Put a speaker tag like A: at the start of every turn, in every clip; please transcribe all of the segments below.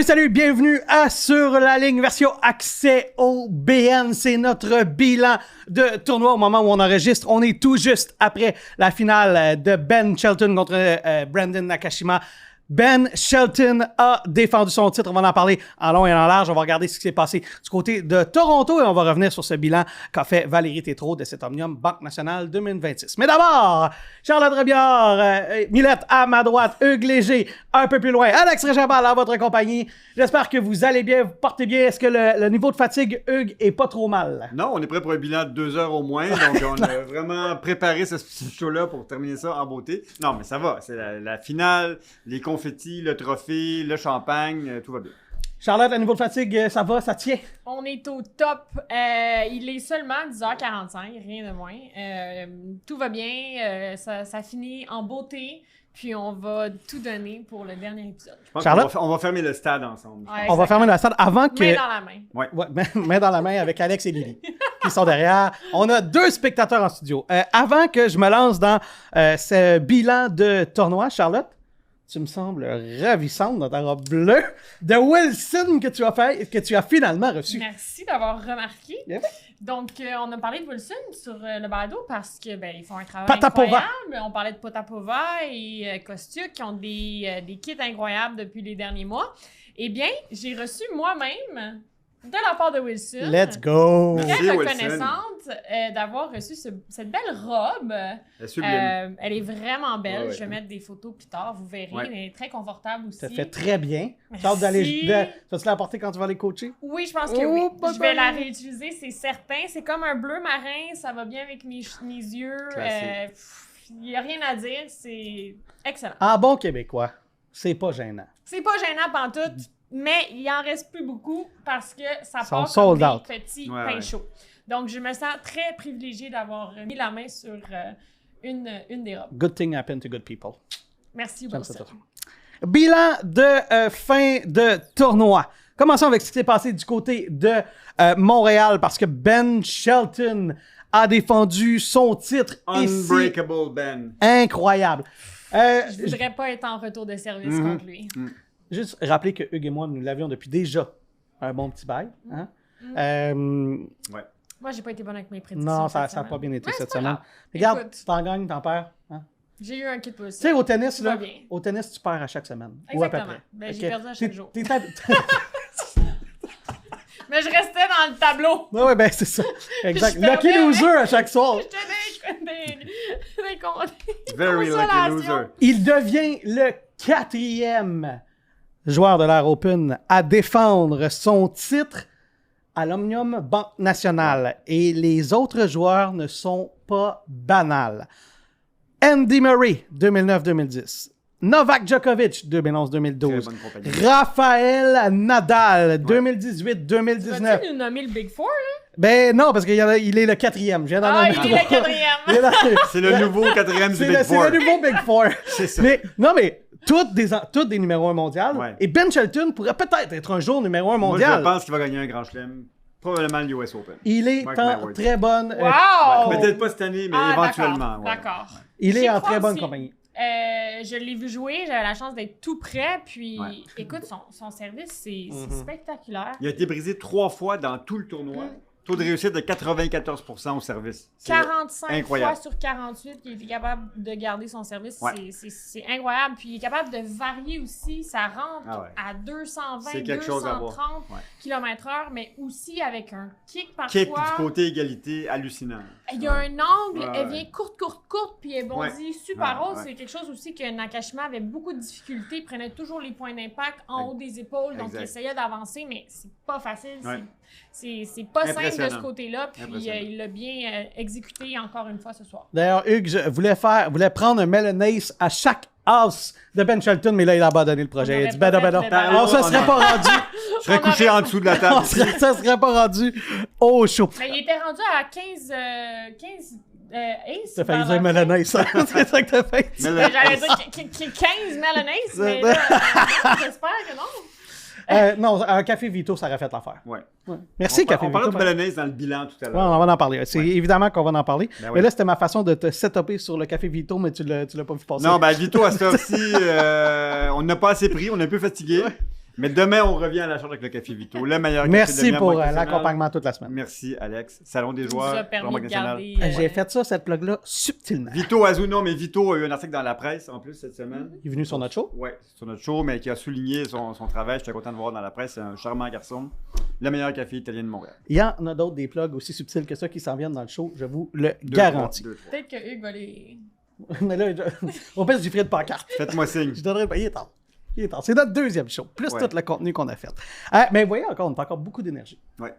A: Salut, bienvenue à Sur la ligne, version accès au BN. C'est notre bilan de tournoi au moment où on enregistre. On est tout juste après la finale de Ben Shelton contre Brandon Nakashima. Ben Shelton a défendu son titre. On va en parler en long et en large. On va regarder ce qui s'est passé du côté de Toronto et on va revenir sur ce bilan qu'a fait Valérie Tétrault de cet Omnium Banque Nationale 2026. Mais d'abord, Charlotte Robillard, Milette à ma droite, Hugues Léger un peu plus loin, Alex Réjabal à votre compagnie. J'espère que vous allez bien, vous portez bien. Est-ce que le niveau de fatigue, Hugues, est pas trop mal?
B: Non, on est prêt pour un bilan de 2 heures au moins. Donc, on a vraiment préparé ce show-là pour terminer ça en beauté. Non, mais ça va. C'est la finale, les confettis, le trophée, le champagne, tout va bien.
A: Charlotte, le niveau de fatigue, ça va, ça tient?
C: On est au top. Il est seulement 10h45, rien de moins. Tout va bien. Ça finit en beauté. Puis on va tout donner pour le dernier épisode.
B: Je pense
A: Charlotte?
B: qu'on va fermer le stade ensemble.
C: Ouais,
A: On va fermer la salle avant que...
C: Main dans la main.
A: Ouais, main dans la main avec Alex et Lily qui sont derrière. On a 2 spectateurs en studio. Avant que je me lance dans ce bilan de tournoi, Charlotte, tu me sembles ravissante dans ta robe bleue de Wilson que tu as finalement reçue.
C: Merci d'avoir remarqué.
A: Yeah.
C: Donc, on a parlé de Wilson sur le balado parce que ils font un travail
A: Potapova.
C: incroyable. On parlait de Potapova et Kostyuk qui ont des kits incroyables depuis les derniers mois. Eh bien, j'ai reçu moi-même, de la part de Wilson,
A: Let's go!
C: très
B: Merci,
C: reconnaissante d'avoir reçu cette belle robe.
B: Elle est sublime.
C: Elle est vraiment belle.
B: Ouais.
C: Je vais mettre des photos plus tard, vous verrez.
B: Ouais.
C: Elle est très confortable aussi.
A: Ça fait très bien.
C: Merci.
A: Tu as hâte d'aller... Tu vas-te la porter quand tu vas aller coacher?
C: Oui, je pense que
A: Oh,
C: oui.
A: bye
C: Je vais
A: bye.
C: la réutiliser, c'est certain. C'est comme un bleu marin, ça va bien avec mes yeux. Il n'y a rien à dire, c'est excellent.
A: En bon québécois, c'est pas gênant.
C: C'est pas gênant pantoute, mais il en reste plus beaucoup parce que ça
A: Sont
C: part
A: sold
C: comme
A: out.
C: des petits
B: Ouais,
C: pains
B: ouais.
C: chauds. Donc, je me sens très privilégiée d'avoir mis la main sur une des robes.
A: Good thing happen to good people.
C: Merci,
A: J'aime ça,
C: Wilson.
A: Bilan de fin de tournoi. Commençons avec ce qui s'est passé du côté de Montréal parce que Ben Shelton a défendu son titre ici.
B: Unbreakable Ben.
A: Incroyable.
C: Je voudrais pas être en retour de service contre lui.
A: Juste rappeler que Hugues et moi, nous l'avions depuis déjà un bon petit bail. Hein?
B: Ouais.
C: Moi, j'ai pas été bonne avec mes prédictions.
A: Non, ça
C: cette
A: n'a
C: semaine.
A: pas bien été
C: Ouais,
A: cette
C: c'est pas
A: semaine.
C: grave.
A: Regarde,
C: Écoute.
A: t'en gagnes, t'en perds. Hein?
C: J'ai eu un kit pour
A: Tu
C: ça.
A: sais, au tennis,
C: Tout va
A: là,
C: bien.
A: au tennis, tu perds à chaque semaine. Ou à peu
C: Exactement.
A: près.
C: Ben, j'ai
A: Ok?
C: perdu à chaque jour. Mais je restais dans le tableau.
A: Ouais, ben c'est ça. Exact.
C: Je
A: Lucky
C: perdais,
A: loser à chaque soir.
C: Je tenais des
B: Very lucky
C: consolations.
B: loser.
A: Il devient le 4e joueur de l'Air Open à défendre son titre à l'Omnium Banque Nationale. Et les autres joueurs ne sont pas banals. Andy Murray, 2009-2010. Novak Djokovic, 2011-2012.
B: Très bonne compagnie.
A: Raphaël Nadal,
C: Vas-tu
A: 2018-2019.
C: nous nommer le Big Four, là?
A: Ben non, parce qu'il est le 4e. Je viens d'en nommer
C: Ah, il est
A: trois.
C: le 4e.
A: Il est dans-
B: C'est le nouveau 4e du
A: C'est
B: Big Four.
A: le nouveau Big Four.
B: C'est ça.
A: Mais toutes des numéros 1 mondial.
B: Ouais.
A: Et Ben Shelton pourrait peut-être être un jour numéro 1
B: Moi,
A: mondial.
B: je pense qu'il va gagner un grand chelem. Probablement l'US Open.
A: Il est
B: Mark
A: en
B: my words.
A: très bonne.
C: Wow!
B: Peut-être pas cette année, mais
C: Ah,
B: éventuellement.
C: D'accord.
B: ouais.
A: Il est
C: J'y
A: en
C: crois
A: très bonne
C: aussi.
A: compagnie.
C: Je l'ai vu jouer, j'avais la chance d'être tout près, puis
B: Ouais.
C: écoute, son service, c'est
A: Mhm.
C: spectaculaire.
B: Il a été brisé 3 fois dans tout le tournoi. Taux de réussite de 94% au service. C'est
C: 45
B: incroyable.
C: fois sur 48 qu'il était capable de garder son service,
B: Ouais.
C: c'est incroyable. Puis il est capable de varier aussi, ça rentre
B: Ah ouais.
C: à 220,
B: C'est quelque chose à voir.
C: 230
B: Ouais.
C: km/h, mais aussi avec un kick parfois.
B: Kick du côté égalité, hallucinant.
C: Il y a un angle,
B: Ouais,
C: elle
B: ouais.
C: vient courte, puis elle bondit super
B: Ouais,
C: haut.
B: ouais.
C: C'est quelque chose aussi que Nakashima avait beaucoup de difficultés. Il prenait toujours les points d'impact en haut des épaules, donc
B: Exact.
C: il essayait d'avancer, mais c'est pas facile.
B: Ouais.
C: C'est pas simple de ce
B: Impressionnant.
C: côté-là, puis
B: Impressionnant.
C: il l'a bien exécuté encore une fois ce soir.
A: D'ailleurs, Hugues voulait prendre un Melanace à chaque house de Ben Shelton, mais là, il a abandonné le projet. Il a dit, ben non. On se serait pas rendu.
B: Je serais couché en dessous de la table.
A: Ça serait pas rendu au show.
C: Mais il était rendu à 15 ace.
A: T'as failli
C: vers
A: dire
C: la fin.
A: Melanace. C'est ça que t'as fait.
B: Mais
C: Ben, j'allais dire 15 Melanace, mais là, j'espère que non.
A: Non, un Café Vito, ça aurait fait l'affaire.
B: Ouais.
A: Ouais. Merci, Café
B: On parlait
A: Vito.
B: de Balagnese dans le bilan tout à
A: Ouais,
B: l'heure.
A: on va en parler. C'est évidemment qu'on va en parler.
B: Ben
A: Mais
B: oui.
A: là, c'était ma façon de te setuper sur le Café Vito, mais tu l'as pas vu passer.
B: Non, ben Vito, à cette heure-ci, on n'a pas assez pris, on est un peu fatigué. Mais demain, on revient à la charge avec le Café Vito. Le meilleur café de
A: Merci
B: Miami
A: pour
B: international.
A: l'accompagnement toute la semaine.
B: Merci, Alex. Salon des
C: Ça nous a
B: joueurs,
C: permis
B: Banque
C: de
B: nationale.
C: garder...
A: J'ai fait ça, cette plug-là, subtilement.
B: Vito Azul, non, mais Vito a eu un article dans la presse, en plus, cette semaine.
A: Il est venu sur notre show.
B: Oui, sur notre show, mais qui a souligné son travail. J'étais content de voir dans la presse. C'est un charmant garçon. Le meilleur café italien de Montréal.
A: Il y en a d'autres, des plugs aussi subtils que ça qui s'en viennent dans le show, je vous le
B: Deux,
A: garantis.
B: trois, deux, trois.
C: Peut-être que Hugues va les...
A: Mais là, on passe du frais de pancarte.
B: Faites-moi signe.
A: Je donnerai pas. Il est tard. Il est tard. C'est notre deuxième show, plus
B: Ouais.
A: tout le contenu qu'on a fait. Mais vous voyez encore, on a encore beaucoup d'énergie.
B: Ouais.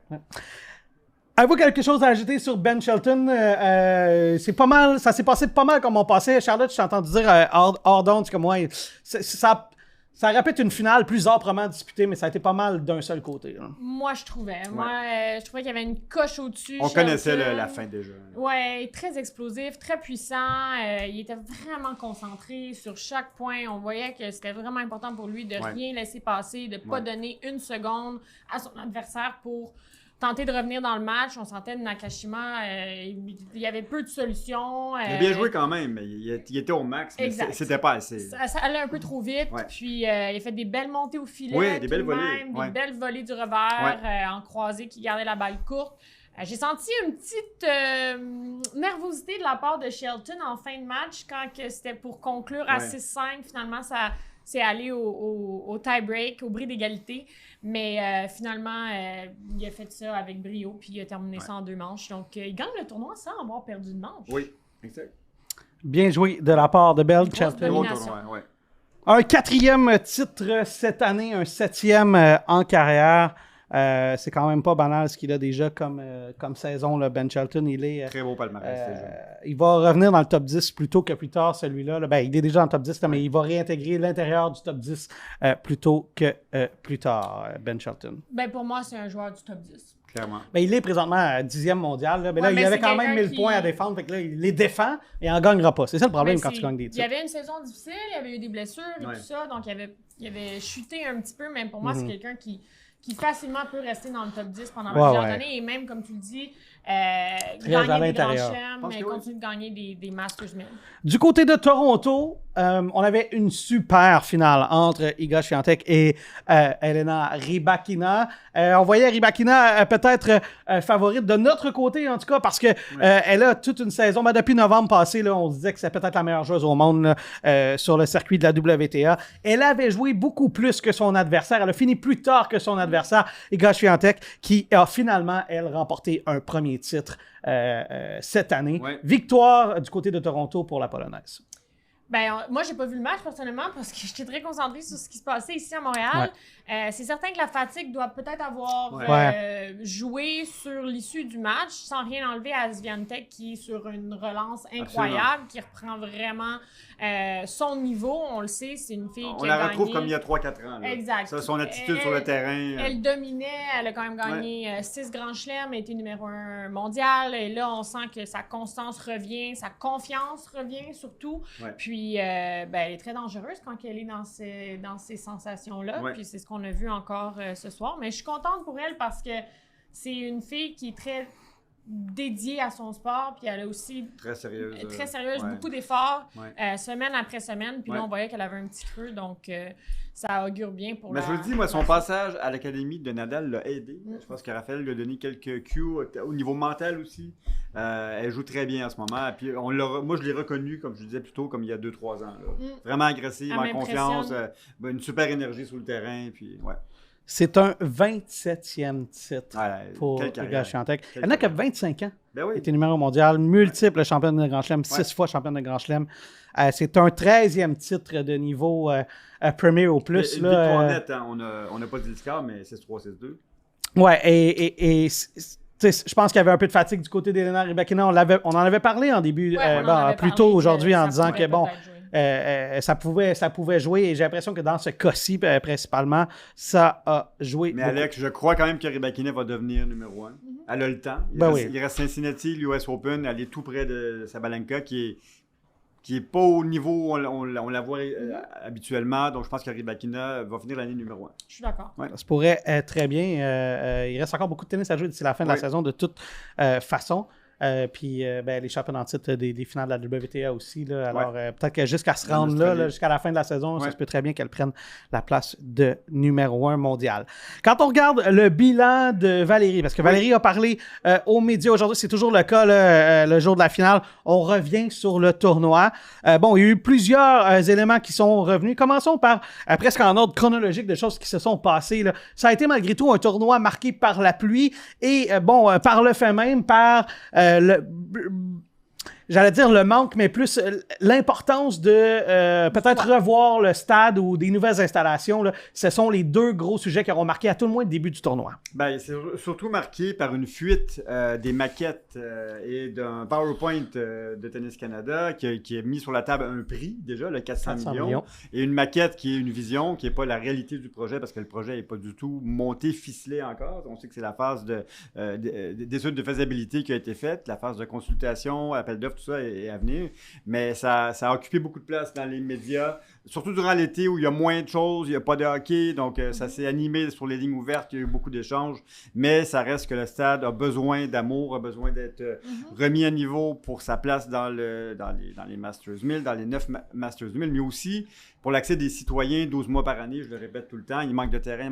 A: Avez-vous quelque chose à ajouter sur Ben Shelton? C'est pas mal, ça s'est passé pas mal comme on passait. Charlotte, je t'ai entendu dire hors d'onde, c'est comme moi. Ça répète une finale plus âprement disputée, mais ça a été pas mal d'un seul côté. Là.
C: Moi, je trouvais. Je trouvais qu'il y avait une coche au-dessus.
B: On connaissait
C: Shelton.
B: la fin déjà.
C: Ouais, très explosif, très puissant. Il était vraiment concentré sur chaque point. On voyait que c'était vraiment important pour lui de rien laisser passer, de pas donner une seconde à son adversaire pour tenter de revenir dans le match. On sentait de Nakashima, il y avait peu de solutions.
B: Il a bien joué quand même, mais il était au max, mais
C: Exact.
B: c'était pas assez.
C: Ça allait un peu trop vite,
B: Ouais.
C: puis il a fait des belles montées au filet,
B: Oui, des belles
C: tout de
B: volées,
C: même,
B: ouais.
C: des belles volées du revers en croisé qui gardait la balle courte. J'ai senti une petite nervosité de la part de Shelton en fin de match quand que c'était pour conclure à 6-5. Finalement, ça s'est allé au tie-break, au bris d'égalité. Mais finalement, il a fait ça avec brio, puis il a terminé ça en 2 manches. Donc, il gagne le tournoi sans avoir perdu de manche.
B: Oui, exact.
A: Bien joué de la part de Bell
C: Grosse
A: Shelton.
B: Gros
C: Domination.
B: tournoi, ouais.
A: Un 4e titre cette année, un 7e en carrière. C'est quand même pas banal ce qu'il a déjà comme saison. Là. Ben Shelton, il est...
B: Très beau palmarès, déjà.
A: il va revenir dans le top 10 plus tôt que plus tard, celui-là. Là. Ben, il est déjà dans le top 10, là, mais il va réintégrer l'intérieur du top 10 plus tôt que plus tard, Ben Shelton.
C: Ben, pour moi, c'est un joueur du top 10.
B: Clairement.
A: Ben, il est présentement à 10e mondial. Là. Mais là,
C: Ouais,
A: il
C: mais
A: avait
C: c'est
A: quand même
C: quelqu'un
A: 1000 points à
C: qui-
A: défendre. Fait que là, il les défend et il n'en gagnera pas. C'est ça le problème
C: Ben,
A: quand tu gagnes des
C: Il y
A: titres.
C: avait une saison difficile, il y avait eu des blessures et
B: Ouais.
C: tout ça, donc il avait chuté un petit peu, mais pour moi,
A: Mhm.
C: c'est quelqu'un qui facilement peut rester dans le top 10 pendant
A: Ouais,
C: plusieurs
A: ouais.
C: années et même, comme tu le dis,
A: à
C: gagner des grands
A: l'intérieur.
C: chelems,
B: Pense
C: mais
B: que oui.
C: continuer de gagner des Masters 1000.
A: Du côté de Toronto, on avait une super finale entre Iga Swiatek et Elena Rybakina. On voyait Rybakina peut-être favorite de notre côté, en tout cas, parce que elle a toute une saison. Ben, depuis novembre passé, là, on se disait que c'est peut-être la meilleure joueuse au monde là, sur le circuit de la WTA. Elle avait joué beaucoup plus que son adversaire. Elle a fini plus tard que son adversaire, Iga Swiatek, qui a finalement, elle, remporté un premier titre cette année.
B: Ouais.
A: Victoire du côté de Toronto pour la Polonaise.
C: Ben, moi, j'ai pas vu le match personnellement parce que j'étais très concentrée sur ce qui se passait ici à Montréal. C'est certain que la fatigue doit peut-être avoir joué sur l'issue du match, sans rien enlever à Swiatek qui est sur une relance incroyable, qui reprend vraiment son niveau. On le sait, c'est une fille
B: On
C: qui
B: la
C: a
B: retrouve
C: gagné.
B: comme il y a 3-4 ans. Là.
C: Exact.
B: Ça, son attitude sur le terrain.
C: Elle dominait, elle a quand même gagné 6 grands chelems, elle était numéro 1 mondial. Et là, on sent que sa constance revient, sa confiance revient surtout.
B: Ouais.
C: Puis, ben, elle est très dangereuse quand elle est dans ces sensations-là.
B: Ouais.
C: Puis, c'est ce qu'on a vu encore ce soir. Mais je suis contente pour elle parce que c'est une fille qui est très dédiée à son sport. Puis, elle a aussi
B: Très sérieuse.
C: très sérieuse,
B: ouais.
C: beaucoup d'efforts,
B: Ouais.
C: semaine après semaine. Puis là,
B: Ouais.
C: on voyait qu'elle avait un petit creux. Donc, ça augure bien pour
B: Mais
C: la...
B: je vous le dis, moi, son
C: la-
B: passage à l'académie de Nadal l'a aidé. Je pense que Raphaël lui a donné quelques cues au niveau mental aussi. Elle joue très bien en ce moment. Puis moi, je l'ai reconnue, comme je le disais plus tôt, comme il y a 2-3 ans. Là. Vraiment agressive,
C: Elle
B: en
C: m'impressionne.
B: confiance, une super énergie sur le terrain. Puis, ouais.
A: C'est un 27e titre
B: Ouais,
A: pour
B: quelle
A: Iga
B: carrière.
A: Swiatek.
B: Quelle
A: Elle n'a que
B: carrière.
A: 25 ans.
B: Ben
A: Elle
B: oui.
A: était numéro mondial, multiple championne de Grand Chelem, 6 fois championne de Grand Chelem. C'est un 13e titre de niveau Premier au plus.
B: Une
A: là,
B: victoire nette, hein. On n'a pas dit le score, mais 6-3, 6-2.
A: Ouais, et tu sais, je pense qu'il y avait un peu de fatigue du côté d'Elena Rybakina. On en avait parlé en début,
C: Ouais, on en avait
A: plus
C: parlé
A: tôt
C: que
A: aujourd'hui, en
C: ça
A: disant
C: pourrait
A: que bon,
C: peut-être jouer.
A: ça pouvait jouer. Et j'ai l'impression que dans ce cas-ci, principalement, ça a joué.
B: Mais
A: beaucoup.
B: Alex, je crois quand même que Rybakina va devenir numéro 1. Elle a le temps. Il reste Cincinnati, l'US Open. Elle est tout près de Sabalenka, qui est pas au niveau où on la voit habituellement. Donc, je pense que Rybakina va finir l'année numéro 1.
C: Je suis d'accord.
B: Ouais.
A: Ça se pourrait très bien. Il reste encore beaucoup de tennis à jouer d'ici la fin de la
B: Oui.
A: saison, de toute façon. puis les championnats en titre des finales de la WTA aussi. Là. Alors, peut-être que jusqu'à se rendre là, jusqu'à la fin de la saison, ça se peut très bien qu'elle prenne la place de numéro 1 mondial. Quand on regarde le bilan de Valérie, parce que Valérie a parlé aux médias aujourd'hui, c'est toujours le cas le jour de la finale, on revient sur le tournoi. Il y a eu plusieurs éléments qui sont revenus. Commençons par, presque en ordre chronologique de choses qui se sont passées. Là. Ça a été malgré tout un tournoi marqué par la pluie et, par le fait même, par j'allais dire le manque, mais plus l'importance de peut-être revoir le stade ou des nouvelles installations. Là. Ce sont les 2 gros sujets qui auront marqué à tout le moins le début du tournoi.
B: C'est surtout marqué par une fuite des maquettes et d'un PowerPoint de Tennis Canada qui a mis sur la table un prix, déjà, le 400 millions, et une maquette qui est une vision, qui n'est pas la réalité du projet, parce que le projet n'est pas du tout monté, ficelé encore. On sait que c'est la phase d'étude de faisabilité qui a été faite, la phase de consultation, appel d'offres, tout ça est à venir, mais ça a occupé beaucoup de place dans les médias, surtout durant l'été où il y a moins de choses, il n'y a pas de hockey, donc ça s'est animé sur les lignes ouvertes, il y a eu beaucoup d'échanges, mais ça reste que le stade a besoin d'amour, a besoin d'être remis à niveau pour sa place dans les Masters 1000, dans les 9 Masters 1000, mais aussi pour l'accès des citoyens 12 mois par année, je le répète tout le temps, il manque de terrain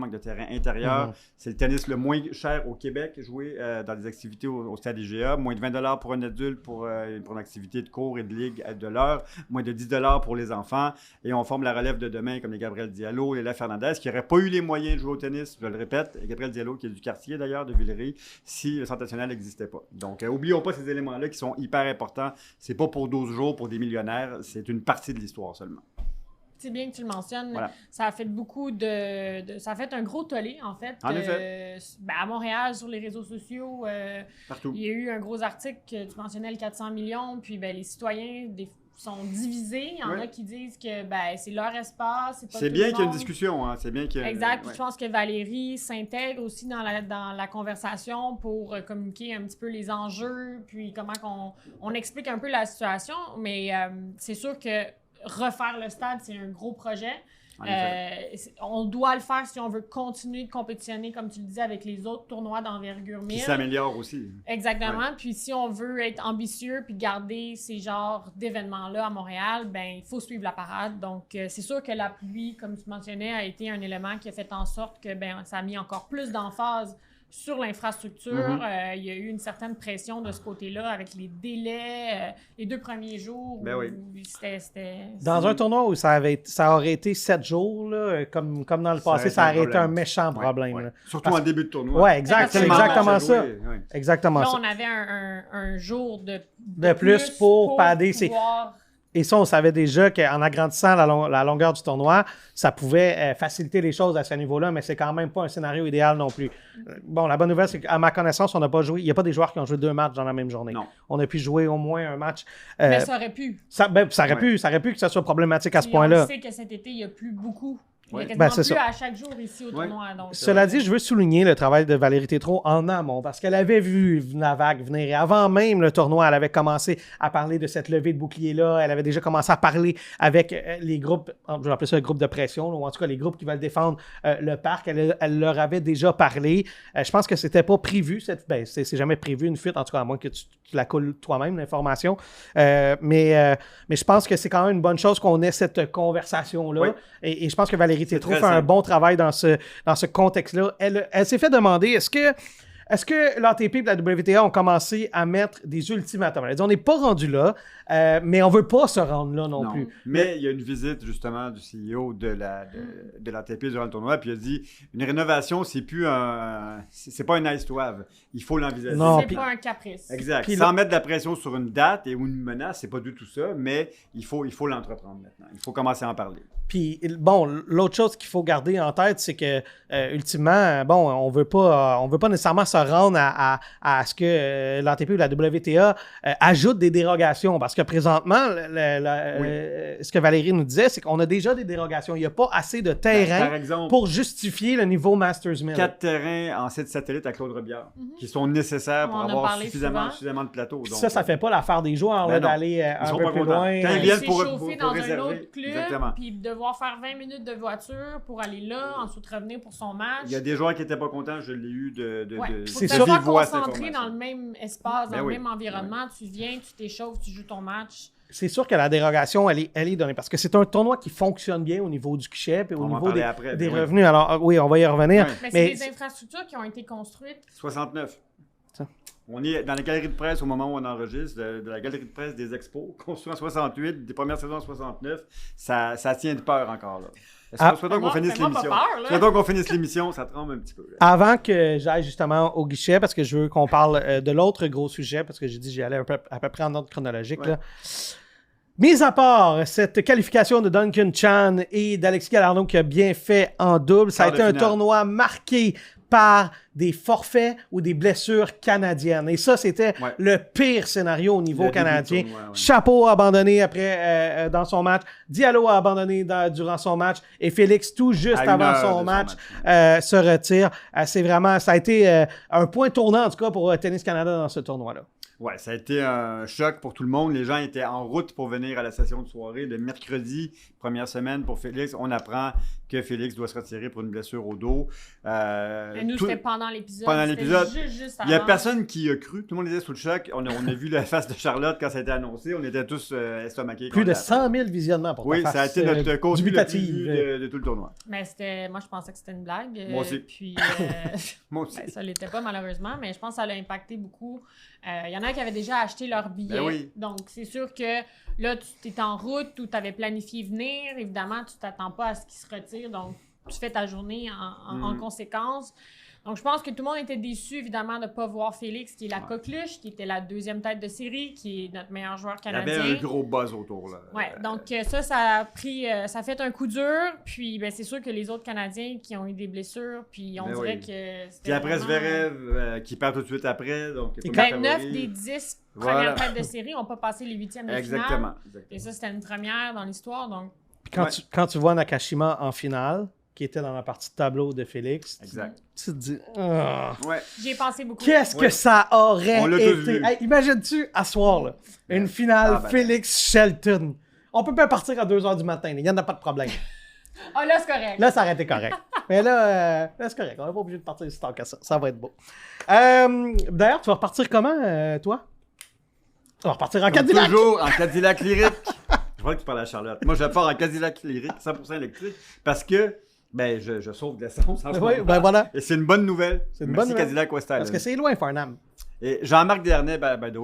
B: intérieur. C'est le tennis le moins cher au Québec, joué dans des activités au stade IGA. Moins de 20 $ pour un adulte pour une activité de cours et de ligue de l'heure. Moins de 10 $ pour les enfants. Et on forme la relève de demain comme les Gabriel Diallo, Léla Fernandez, qui n'auraient pas eu les moyens de jouer au tennis, je le répète. Gabriel Diallo, qui est du quartier d'ailleurs, de Villeray, si le Centre national n'existait pas. Donc, oublions pas ces éléments-là qui sont hyper importants. C'est pas pour 12 jours, pour des millionnaires. C'est une partie de l'histoire seulement.
C: C'est bien que tu le mentionnes.
B: Voilà.
C: Ça a fait ça a fait un gros tollé, en fait.
B: En effet.
C: À Montréal, sur les réseaux sociaux,
B: partout.
C: Il y a eu un gros article que tu mentionnais, le 400 millions, puis les citoyens sont divisés. Il y en a qui disent que c'est leur espace.
B: C'est bien qu'il y ait une discussion. Hein. C'est bien qu'il y ait...
C: Exact. Puis je pense que Valérie s'intègre aussi dans la conversation pour communiquer un petit peu les enjeux, puis comment on explique un peu la situation. Mais c'est sûr que refaire le stade, c'est un gros projet. On doit le faire si on veut continuer de compétitionner, comme tu le disais, avec les autres tournois d'envergure 1000.
B: Qui s'améliorent aussi.
C: Exactement. Ouais. Puis si on veut être ambitieux puis garder ces genres d'événements-là à Montréal, il faut suivre la parade. Donc, c'est sûr que la pluie, comme tu mentionnais, a été un élément qui a fait en sorte que ça a mis encore plus d'emphase sur l'infrastructure. Il y a eu une certaine pression de ce côté-là avec les délais, les 2 premiers jours. C'était...
A: Dans un tournoi où ça aurait été 7 jours, là, comme dans le passé, ça aurait été un méchant problème.
B: Ouais. Surtout en début de tournoi.
A: Oui, exact. C'est exactement ça. Exactement ça.
C: Là, on avait un jour
A: de plus pour padder. Et ça, on savait déjà qu'en agrandissant la longueur du tournoi, ça pouvait faciliter les choses à ce niveau-là, mais c'est quand même pas un scénario idéal non plus. Bon, la bonne nouvelle, c'est qu'à ma connaissance, on n'a pas joué. Il n'y a pas des joueurs qui ont joué 2 matchs dans la même journée.
B: Non.
A: On a pu jouer au moins un match.
C: Mais ça aurait pu.
A: Ça aurait pu que ça soit problématique à ce point-là.
C: On sait que cet été, il n'y a plus beaucoup. Il y a quasiment plus à chaque jour ici au tournoi. Donc,
A: cela dit, je veux souligner le travail de Valérie Tétrault en amont, parce qu'elle avait vu la vague venir. Et avant même le tournoi, elle avait commencé à parler de cette levée de bouclier-là. Elle avait déjà commencé à parler avec les groupes, je vais appeler ça un groupe de pression, ou en tout cas les groupes qui veulent défendre le parc. Elle leur avait déjà parlé. Je pense que c'était pas prévu. C'est jamais prévu une fuite, en tout cas, à moins que tu la coules toi-même, l'information. Mais je pense que c'est quand même une bonne chose qu'on ait cette conversation-là. Oui. Et je pense que Valérie Tétrault fait un bon travail dans ce contexte-là. Elle s'est fait demander, est-ce que l'ATP et la WTA ont commencé à mettre des ultimatums? Elle a dit, on n'est pas rendu là, mais on ne veut pas se rendre là non plus.
B: Mais il y a une visite, justement, du CEO de l'ATP durant le tournoi, puis il a dit, une rénovation, c'est pas un nice to have. Il faut l'envisager.
C: Non, c'est pas un caprice.
B: Exact. Puis sans mettre de la pression sur une date et une menace, c'est pas du tout ça, mais il faut l'entreprendre maintenant. Il faut commencer à en parler.
A: Puis, bon, l'autre chose qu'il faut garder en tête, c'est que, ultimement, bon, on veut pas nécessairement se rendre à ce que l'ATP ou la WTA ajoute des dérogations. Parce que présentement, ce que Valérie nous disait, c'est qu'on a déjà des dérogations. Il n'y a pas assez de terrain
B: par exemple,
A: pour justifier le niveau Masters 1000.
B: 4 terrains en site satellite à Claude Robillard qui sont nécessaires pour avoir suffisamment de plateaux.
A: Donc, ça fait pas l'affaire des joueurs d'aller un peu plus loin.
B: Quand ils viennent pour
C: chauffer dans
B: réserver,
C: un autre club, puis devoir faire 20 minutes de voiture pour aller là, ensuite revenir pour son match.
B: Il y a des joueurs qui n'étaient pas contents, je l'ai eu
A: c'est
C: sûr. Tu
A: sûr.
C: es concentré dans le même espace, dans le même environnement.
B: Ouais.
C: Tu viens, tu t'échauffes, tu joues ton match.
A: C'est sûr que la dérogation, elle est donnée parce que c'est un tournoi qui fonctionne bien au niveau du guichet et au niveau des revenus. Alors, oui, on va y revenir.
C: Mais c'est des infrastructures qui ont été construites.
B: 69. On est dans la galerie de presse au moment où on enregistre, de la galerie de presse des expos, construit en 68, des premières saisons en 69. Ça tient de peur encore, là. Souhaitons qu'on finisse l'émission. Souhaitons qu'on finisse l'émission, ça tremble un petit peu. Là.
A: Avant que j'aille justement au guichet, parce que je veux qu'on parle de l'autre gros sujet, parce que j'ai dit que j'y allais à peu près en ordre chronologique. Là. Mis à part cette qualification de Duncan Chan et d'Alexis Gallardo qui a bien fait en double, ça a été un tournoi marqué par des forfaits ou des blessures canadiennes. Et ça, c'était le pire scénario au niveau canadien. Chapeau a abandonné après dans son match. Diallo a abandonné durant son match. Et Félix, tout juste avant son match, se retire. Ça a été un point tournant, en tout cas, pour Tennis Canada dans ce tournoi-là.
B: Oui, ça a été un choc pour tout le monde. Les gens étaient en route pour venir à la session de soirée. Le mercredi, première semaine pour Félix, on apprend que Félix doit se retirer pour une blessure au dos.
C: Et nous, c'était pendant l'épisode.
B: Il n'y a personne qui a cru. Tout le monde était sous le choc. On a vu la face de Charlotte quand ça a été annoncé. On était tous estomaqués.
A: Plus de 100 000 visionnements pour ta face.
B: Oui, ça a été notre contenu le plus vu de tout le tournoi.
C: Mais moi, je pensais que c'était une blague.
B: Moi aussi.
C: Puis,
B: moi aussi.
C: Ça ne l'était pas, malheureusement. Mais je pense que ça l'a impacté beaucoup. Il y en a qui avaient déjà acheté leur billet. Donc, c'est sûr que là, tu es en route ou tu avais planifié venir. Évidemment, tu ne t'attends pas à ce qu'il se retire. Donc, tu fais ta journée en conséquence. Donc, je pense que tout le monde était déçu, évidemment, de ne pas voir Félix, qui est la coqueluche, qui était la deuxième tête de série, qui est notre meilleur joueur canadien.
B: Il y avait un gros buzz autour, là.
C: Oui, donc ça a fait un coup dur. Puis, c'est sûr que les autres Canadiens qui ont eu des blessures, puis on dirait que c'était.
B: Puis après, Zverev, qui perd tout de suite après. Donc,
C: 29 des 10 premières têtes de série n'ont pas passé les huitièmes de finale.
B: Exactement.
C: Et ça, c'était une première dans l'histoire. Donc...
A: Quand tu vois Nakashima en finale, qui était dans la partie de tableau de Félix, tu te dis...
C: J'y ai pensé beaucoup.
A: Qu'est-ce que ça aurait été? Hey, imagines-tu, à soir, là, une finale Félix-Shelton. On peut pas partir à 2h du matin. Il n'y en a pas de problème.
C: Là, c'est correct.
A: Là, ça aurait été correct. Mais là, c'est correct. On n'est pas obligé de partir si tard que ça. Ça va être beau. D'ailleurs, tu vas repartir comment, toi? Tu vas repartir en Cadillac.
B: Toujours en Cadillac lyrique. Je vois que tu parles à Charlotte. Moi, je vais faire en Cadillac lyrique, 100% électrique, parce que je sauve de l'essence en ce moment.
A: Voilà.
B: Et c'est une bonne nouvelle.
A: C'est une bonne nouvelle.
B: Cadillac West Island.
A: Parce que c'est loin, Farnham.
B: Et Jean-Marc Dernay,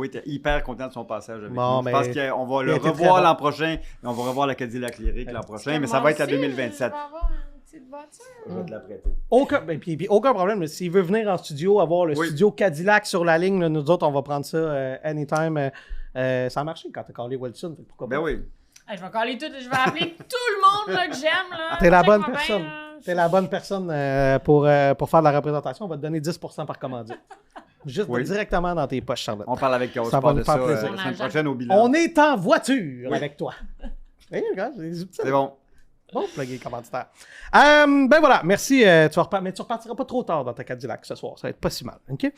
B: était hyper content de son passage avec nous. Je pense qu'on va le revoir l'an prochain. Et on va revoir la Cadillac lyrique l'an prochain, mais ça va être à 2027.
C: Je vais avoir une petite voiture.
B: Je vais te la prêter.
A: Puis aucun problème. S'il veut venir en studio, avoir le studio Cadillac sur la ligne, là, nous autres, on va prendre ça anytime. Ça a marché quand t'as callé Wilson. Pourquoi pas?
B: Oui.
C: Je vais caller tout. Je vais appeler tout le monde là, que j'aime. Là.
A: T'es la bonne personne. T'es la bonne personne pour faire de la représentation. On va te donner 10% par commandite. Juste directement dans tes poches, Charlotte.
B: On parle avec Chaos
A: Ça va nous
B: de ça
A: faire plaisir.
B: la semaine prochaine au bilan.
A: On est en voiture avec toi.
B: C'est bon.
A: Bon, plugger commanditaire. Voilà, merci. Mais tu repartiras pas trop tard dans ta Cadillac ce soir. Ça va être pas si mal. OK?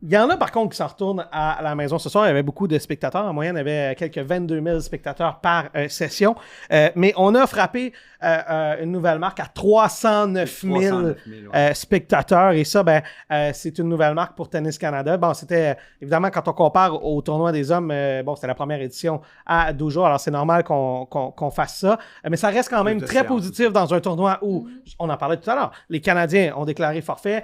A: Il y en a par contre qui s'en retournent à la maison ce soir. Il y avait beaucoup de spectateurs. En moyenne, il y avait quelques 22 000 spectateurs par session. Mais on a frappé une nouvelle marque à 309 000 spectateurs. Et ça, c'est une nouvelle marque pour Tennis Canada. Bon, c'était évidemment quand on compare au tournoi des hommes, c'était la première édition à 12 jours. Alors, c'est normal qu'on fasse ça. Mais ça reste quand même très positif dans un tournoi où, on en parlait tout à l'heure, les Canadiens ont déclaré forfait.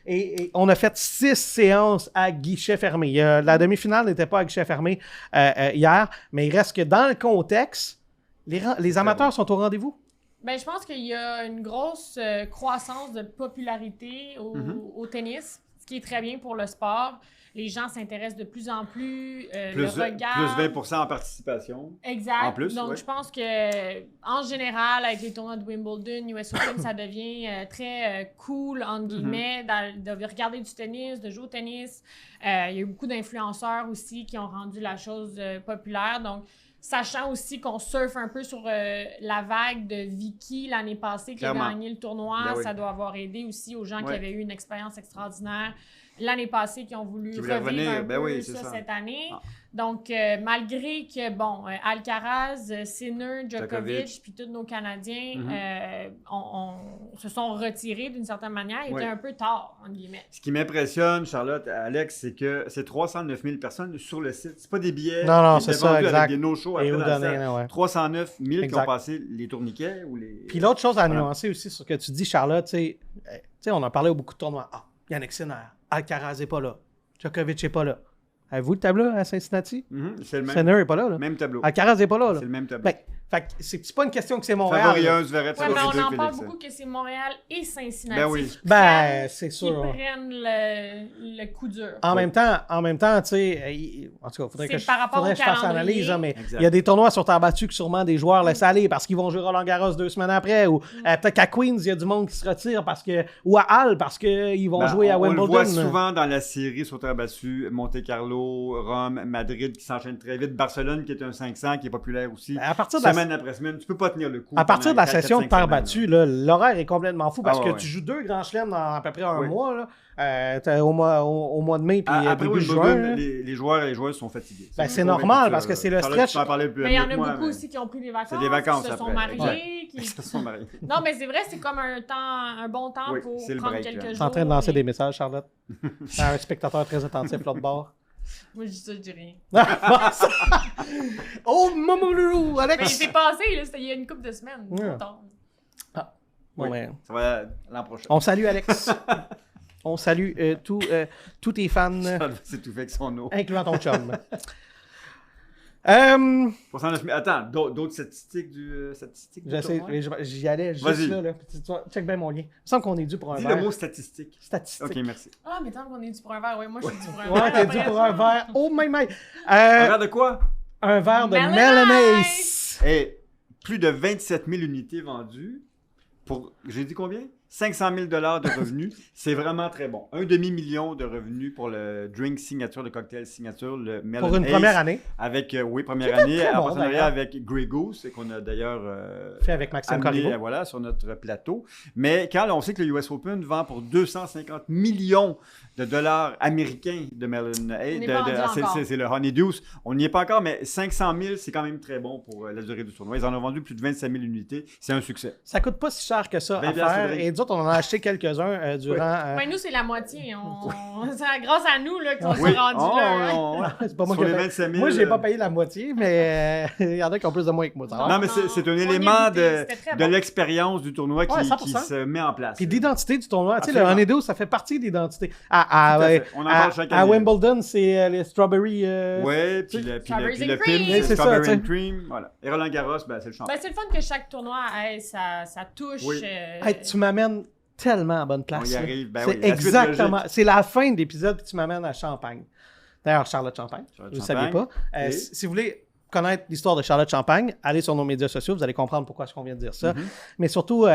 A: Et on a fait 6 séances à guichet fermé. La demi-finale n'était pas à guichet fermé hier, mais il reste que dans le contexte, les amateurs sont au rendez-vous.
C: Je pense qu'il y a une grosse croissance de popularité au tennis, ce qui est très bien pour le sport. Les gens s'intéressent de plus en plus, le regard.
B: Plus 20% en participation.
C: Exact.
B: En plus,
C: donc, je pense que en général, avec les tournois de Wimbledon, US Open, ça devient très cool, entre guillemets, de regarder du tennis, de jouer au tennis. Il y a eu beaucoup d'influenceurs aussi qui ont rendu la chose populaire. Donc, sachant aussi qu'on surfe un peu sur la vague de Vicky l'année passée qui a gagné le tournoi, ça doit avoir aidé aussi aux gens qui avaient eu une expérience extraordinaire l'année passée qui ont voulu revivre un peu ça cette année. Donc, malgré que, bon, Alcaraz, Sinner, Djokovic, puis tous nos Canadiens se sont retirés d'une certaine manière, il était un peu tard, en guillemets.
B: Ce qui m'impressionne, Charlotte, Alex, c'est que c'est 309 000 personnes sur le site. C'est pas des billets
A: c'est ça,
B: vendus
A: exact.
B: avec des no-shows après dans
A: ouais.
B: 309 000 qui ont passé les tourniquets ou les...
A: Puis l'autre chose à nuancer aussi sur ce que tu dis, Charlotte, tu sais, on a parlé au beaucoup de tournois. Yannick Sinner, Alcaraz n'est pas là, Djokovic n'est pas là. Avez-vous le tableau à Cincinnati?
B: C'est le même.
A: Sinner n'est pas là.
B: Même tableau.
A: Alcaraz n'est pas là.
B: C'est le même tableau.
A: Ben, fait que c'est pas une question que c'est Montréal.
B: Favori 1, Zverev,
C: mais on en parle beaucoup que c'est Montréal et Cincinnati.
B: Ben oui.
A: C'est sûr.
C: Qui prennent le coup dur.
A: En même temps, tu sais, en tout cas, faudrait que je fasse l'analyse, mais il y a des tournois sur terre battue que sûrement des joueurs laissent aller parce qu'ils vont jouer Roland Garros 2 semaines après, ou peut-être qu'à Queens, il y a du monde qui se retire ou à Halle parce qu'ils vont jouer à Wimbledon.
B: On le voit souvent dans la série sur terre battue, Monte-Carlo, Rome, Madrid qui s'enchaînent très vite, Barcelone qui est un 500 qui est populaire aussi.
A: À partir de
B: semaine après semaine, tu peux pas tenir le coup.
A: À partir de la session de terre battue, l'horaire est complètement fou parce que tu joues 2 grands chelems dans à peu près un mois. Là. Au mois de mai puis début juin.
B: Les joueurs et les joueuses sont fatigués.
A: C'est normal parce que c'est le stretch.
C: Mais il y en a beaucoup aussi qui ont pris des vacances.
B: C'est des vacances
C: qui se sont mariés. Qui se sont mariés. Non, mais c'est vrai, c'est comme un bon temps pour prendre quelques jours.
A: Je suis en train de lancer des messages, Charlotte. Un spectateur très attentif là de bord.
C: Moi, je dis ça, je dis rien.
A: Oh, maman Alex!
C: Mais il s'est passé, là, c'était il y a une couple de semaines.
B: Ça va l'an prochain.
A: On salue Alex. On salue tous tes fans.
B: C'est tout fait avec son eau.
A: Incluant ton chum.
B: Attends, d'autres statistiques du
A: J'y allais juste là. Check bien mon lien. Il me semble qu'on est dû pour un verre.
B: Dis le mot statistique.
A: Statistique.
B: OK, merci.
C: Ah, mais tant qu'on est dû pour un verre, oui, moi je suis dû pour un
A: verre. Ouais, t'es dû pour un verre. Oh my.
B: Un verre de quoi?
A: Un verre de Melanace.
B: Et plus de 27 000 unités vendues pour, j'ai dit combien? 500 000 de revenus. C'est vraiment très bon. 1,5 million de revenus pour le drink signature, le cocktail signature, le Melon
A: Pour une première année.
B: Avec, première année, en partenariat avec Grey Goose, et qu'on a d'ailleurs
A: fait avec Maxime Corriveau.
B: Voilà, sur notre plateau. Mais quand on sait que le US Open vend pour 250 millions de dollars américains de Melon c'est le Honeydew. On n'y est pas encore, mais 500 000, c'est quand même très bon pour la durée du tournoi. Ils en ont vendu plus de 25 000 unités. C'est un succès.
A: Ça coûte pas si cher que ça à faire. Et d'autres, on en a acheté quelques-uns durant...
C: nous, c'est la moitié. C'est grâce à nous là, qu'on s'est rendu là.
A: C'est pas moi qui ai payé. Moi, j'ai pas payé la moitié, mais il y en a qui ont plus de moi que moi.
B: Non, mais c'est un élément de l'expérience du tournoi qui se met en place.
A: Puis d'identité du tournoi. Tu sais, le Honeydew, ça fait partie de l'identité.
B: On en parle chaque année.
A: À Wimbledon, c'est les strawberry...
B: Oui, puis le pim, c'est strawberry and cream. Voilà. Et Roland Garros, c'est le champagne.
C: C'est le fun que chaque tournoi ait sa touche.
A: Tu m'amènes tellement à bonne place.
B: On y arrive.
A: C'est exactement. C'est la fin de l'épisode que tu m'amènes à Champagne. D'ailleurs, Charlotte Champagne. Vous ne le saviez pas. Si vous voulez connaître l'histoire de Charlotte Champagne, allez sur nos médias sociaux. Vous allez comprendre pourquoi est-ce qu'on vient de dire ça. Mais surtout,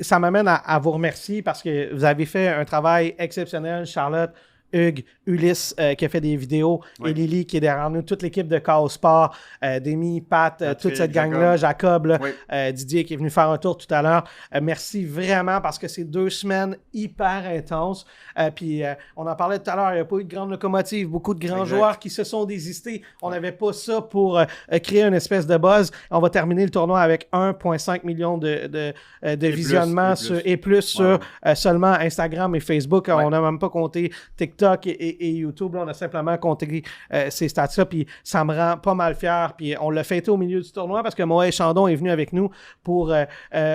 A: ça m'amène à vous remercier parce que vous avez fait un travail exceptionnel, Charlotte, Hugues, Ulysse qui a fait des vidéos et Lily qui est derrière nous, toute l'équipe de Chaos Sport, Demi, Pat, toute cette gang-là, Jacob, Didier qui est venu faire un tour tout à l'heure. Merci vraiment parce que c'est 2 semaines hyper intenses. Puis on en parlait tout à l'heure, il n'y a pas eu de grande locomotive, beaucoup de grands joueurs qui se sont désistés. On n'avait pas ça pour créer une espèce de buzz. On va terminer le tournoi avec 1,5 million de visionnements et plus sur seulement Instagram et Facebook. On n'a même pas compté TikTok et YouTube, là, on a simplement compté ces stats-là, puis ça me rend pas mal fier. Puis on l'a fêté au milieu du tournoi parce que Moët Chandon est venu avec nous pour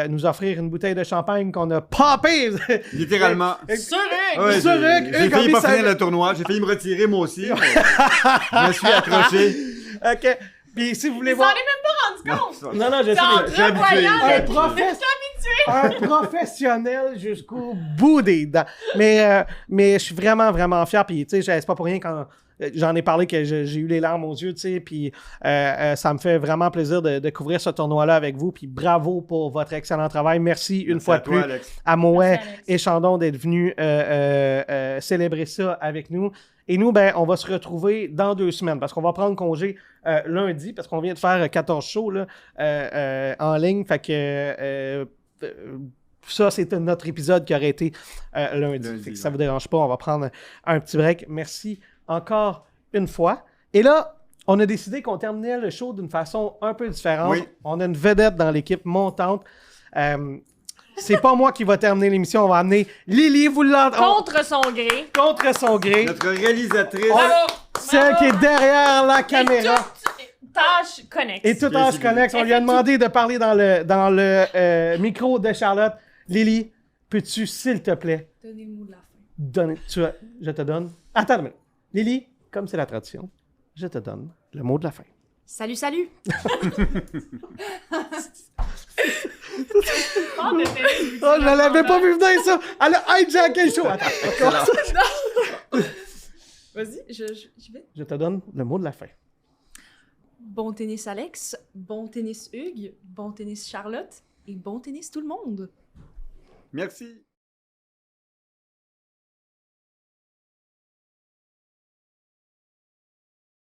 A: nous offrir une bouteille de champagne qu'on a popée.
B: Littéralement.
C: Sur
B: J'ai failli pas finir le tournoi, j'ai failli me retirer moi aussi. Je me suis accroché.
A: OK. Puis si vous voulez voir...
C: Ils s'en est même pas rendu compte.
A: Non, je sais. Un professionnel jusqu'au bout des dents. Mais je suis vraiment, vraiment fier. Puis, tu sais, c'est pas pour rien quand j'en ai parlé que j'ai eu les larmes aux yeux, tu sais. Puis, ça me fait vraiment plaisir de couvrir ce tournoi-là avec vous. Puis, bravo pour votre excellent travail. Merci une fois de plus à Moët et Chandon d'être venus célébrer ça avec nous. Et nous, on va se retrouver dans 2 semaines parce qu'on va prendre congé lundi parce qu'on vient de faire 14 shows là, en ligne. Fait que ça, c'est notre épisode qui aurait été lundi. Fait que ça ne vous dérange pas, on va prendre un petit break. Merci encore une fois. Et là, on a décidé qu'on terminait le show d'une façon un peu différente.
B: Oui.
A: On a une vedette dans l'équipe montante. C'est pas moi qui va terminer l'émission. On va amener Lily, vous l'entendez.
C: Contre son gré.
A: Contre son gré.
B: Notre réalisatrice.
C: Bravo!
A: Celle qui est derrière la caméra.
C: Tâche connexe.
A: Et tout en se connecte. On lui a demandé de parler dans le micro de Charlotte. Lily, peux-tu, s'il te plaît,
D: Donnez le mot de la fin.
A: je te donne. Attends une minute. Lily, comme c'est la tradition, je te donne le mot de la fin.
D: Salut, salut!
A: Oh, je l'avais pas vu venir, ça! Elle a hijacké le show! Attends,
D: Vas-y, j'y vais.
A: je te donne le mot de la fin.
D: Bon tennis Alex, bon tennis Hugues, bon tennis Charlotte et bon tennis tout le monde.
B: Merci.